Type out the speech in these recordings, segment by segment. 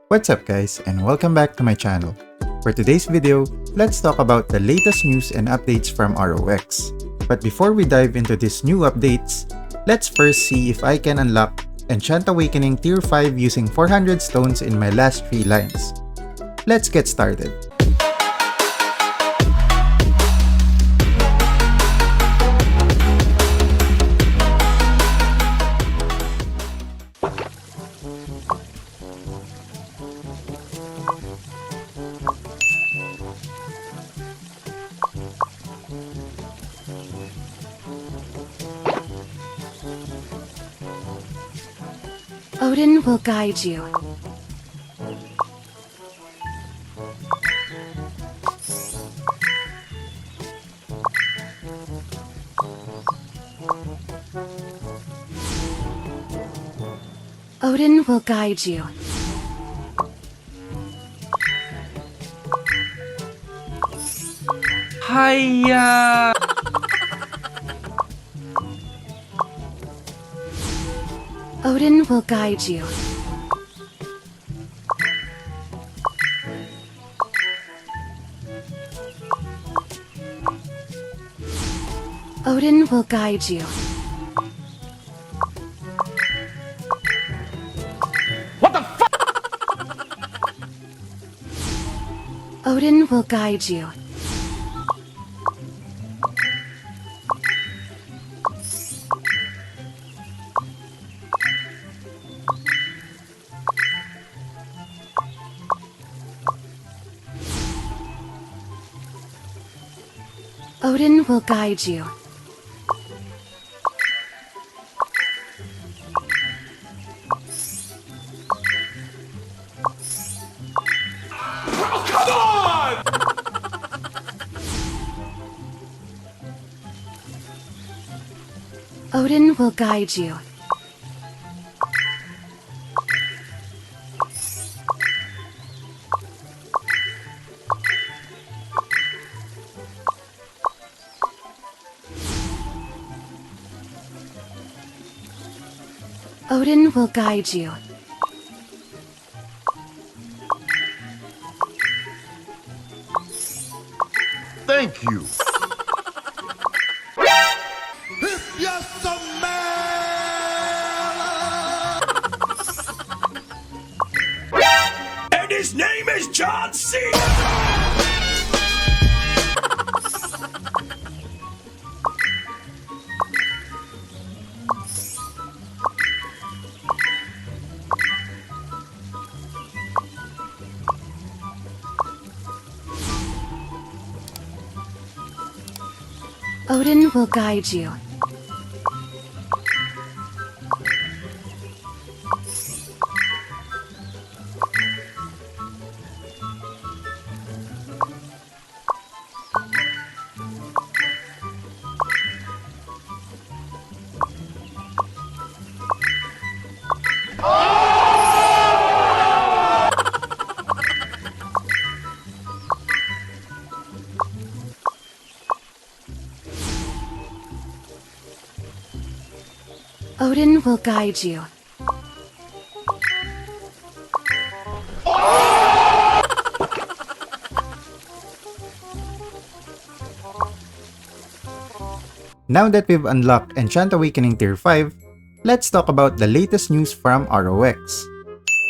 What's up guys, and welcome back to my channel. For today's video, let's talk about the latest news and updates from ROX. But before we dive into these new updates, let's first see if I can unlock Enchant Awakening Tier 5 using 400 stones in my last 3 lines. Let's get started. Odin will guide you. Odin will guide you. Hiya! Odin will guide you. Odin will guide you. What the fuck? Odin will guide you. Odin will guide you. Oh, come on! Odin will guide you. Odin will guide you. Thank you. And his name is John C. Odin will guide you. Odin will guide you. Now that we've unlocked Enchant Awakening Tier 5, let's talk about the latest news from ROX.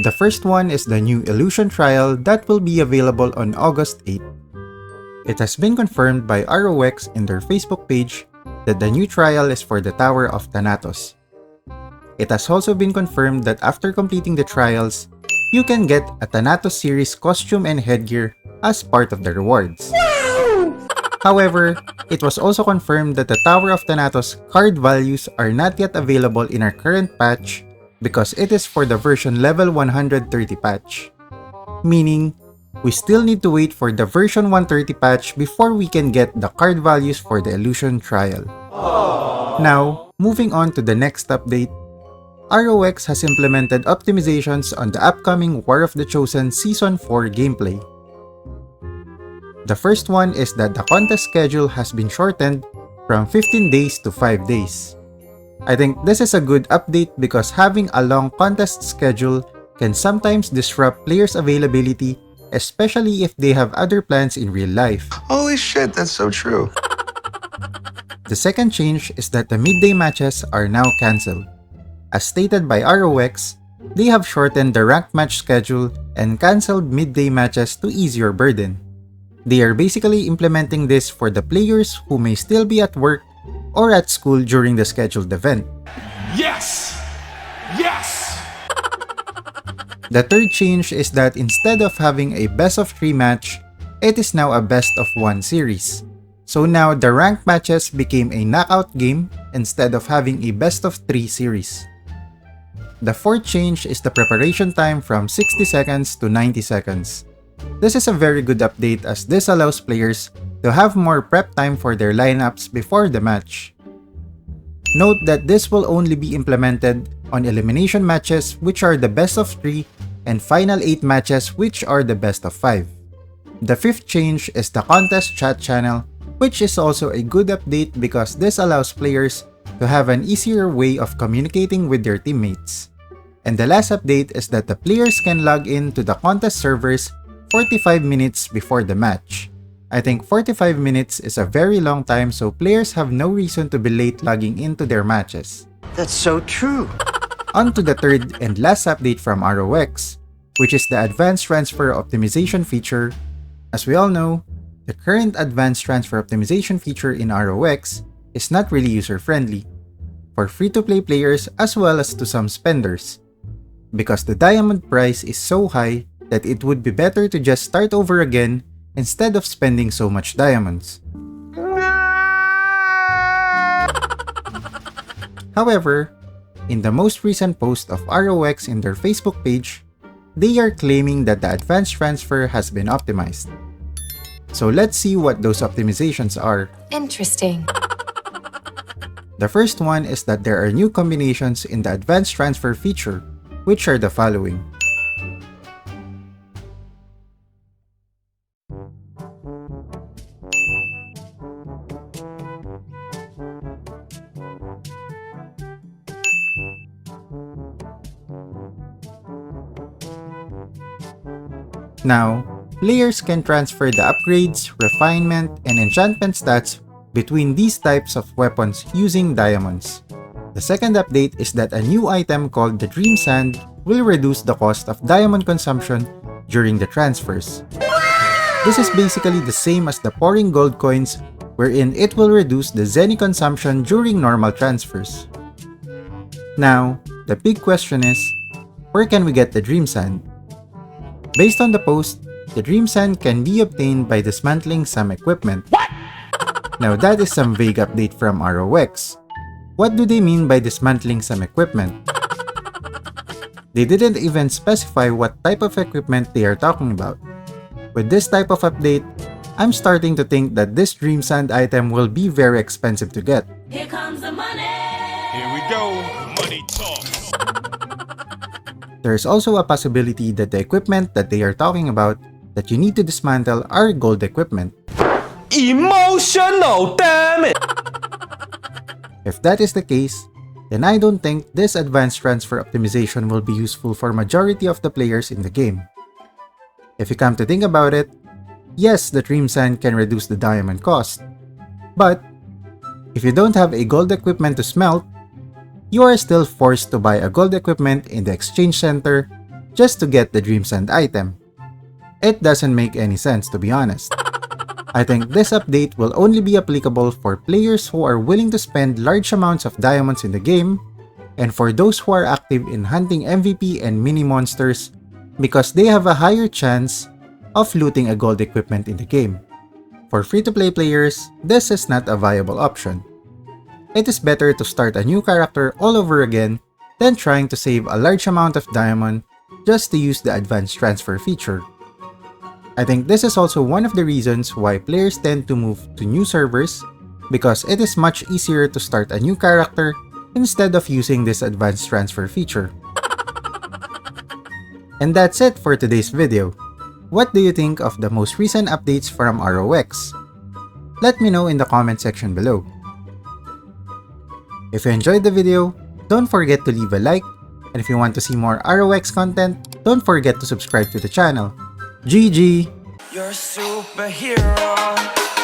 The first one is the new Illusion Trial that will be available on August 8th. It has been confirmed by ROX in their Facebook page that the new trial is for the Tower of Thanatos. It has also been confirmed that after completing the trials, you can get a Thanatos series costume and headgear as part of the rewards. However, it was also confirmed that the Tower of Thanatos card values are not yet available in our current patch because it is for the version level 130 patch. Meaning, we still need to wait for the version 130 patch before we can get the card values for the Illusion Trial. Now, moving on to the next update, ROX has implemented optimizations on the upcoming War of the Chosen Season 4 gameplay. The first one is that the contest schedule has been shortened from 15 days to 5 days. I think this is a good update because having a long contest schedule can sometimes disrupt players' availability, especially if they have other plans in real life. Holy shit, that's so true. The second change is that the midday matches are now cancelled. As stated by ROX, they have shortened the ranked match schedule and cancelled midday matches to ease your burden. They are basically implementing this for the players who may still be at work or at school during the scheduled event. Yes! Yes! The third change is that instead of having a best of 3 match, it is now a best of 1 series. So now the ranked matches became a knockout game instead of having a best of 3 series. The fourth change is the preparation time from 60 seconds to 90 seconds. This is a very good update as this allows players to have more prep time for their lineups before the match. Note that this will only be implemented on elimination matches which are the best of 3 and final 8 matches which are the best of 5. The fifth change is the contest chat channel, which is also a good update because this allows players to have an easier way of communicating with their teammates. And the last update is that the players can log in to the contest servers 45 minutes before the match. I think 45 minutes is a very long time, so players have no reason to be late logging into their matches. That's so true. On to the third and last update from ROX, which is the Advanced Transfer Optimization feature. As we all know, the current Advanced Transfer Optimization feature in ROX is not really user-friendly for free-to-play players as well as to some spenders, because the diamond price is so high that it would be better to just start over again instead of spending so much diamonds. However, in the most recent post of ROX in their Facebook page, they are claiming that the advanced transfer has been optimized. So let's see what those optimizations are. Interesting. The first one is that there are new combinations in the advanced transfer feature, which are the following. Now, players can transfer the upgrades, refinement, and enchantment stats between these types of weapons using diamonds. The second update is that a new item called the Dream Sand will reduce the cost of diamond consumption during the transfers. This is basically the same as the pouring gold coins, wherein it will reduce the Zenny consumption during normal transfers. Now, the big question is, where can we get the Dream Sand? Based on the post, the Dream Sand can be obtained by dismantling some equipment. What? Now that is some vague update from ROX. What do they mean by dismantling some equipment? They didn't even specify what type of equipment they are talking about. With this type of update, I'm starting to think that this Dream Sand item will be very expensive to get. Here comes the money. Here we go. Money talk. There is also a possibility that the equipment that they are talking about that you need to dismantle are gold equipment. Emotional, damn it! If that is the case, then I don't think this advanced transfer optimization will be useful for majority of the players in the game. If you come to think about it, yes, the Dream Sand can reduce the diamond cost, but if you don't have a gold equipment to smelt, you are still forced to buy a gold equipment in the exchange center just to get the Dream Sand item. It doesn't make any sense, to be honest. I think this update will only be applicable for players who are willing to spend large amounts of diamonds in the game, and for those who are active in hunting MVP and mini monsters because they have a higher chance of looting a gold equipment in the game. For free-to-play players, this is not a viable option. It is better to start a new character all over again than trying to save a large amount of diamond just to use the advanced transfer feature. I think this is also one of the reasons why players tend to move to new servers, because it is much easier to start a new character instead of using this advanced transfer feature. And that's it for today's video. What do you think of the most recent updates from ROX? Let me know in the comment section below. If you enjoyed the video, don't forget to leave a like, and if you want to see more ROX content, don't forget to subscribe to the channel. GG! You're a superhero.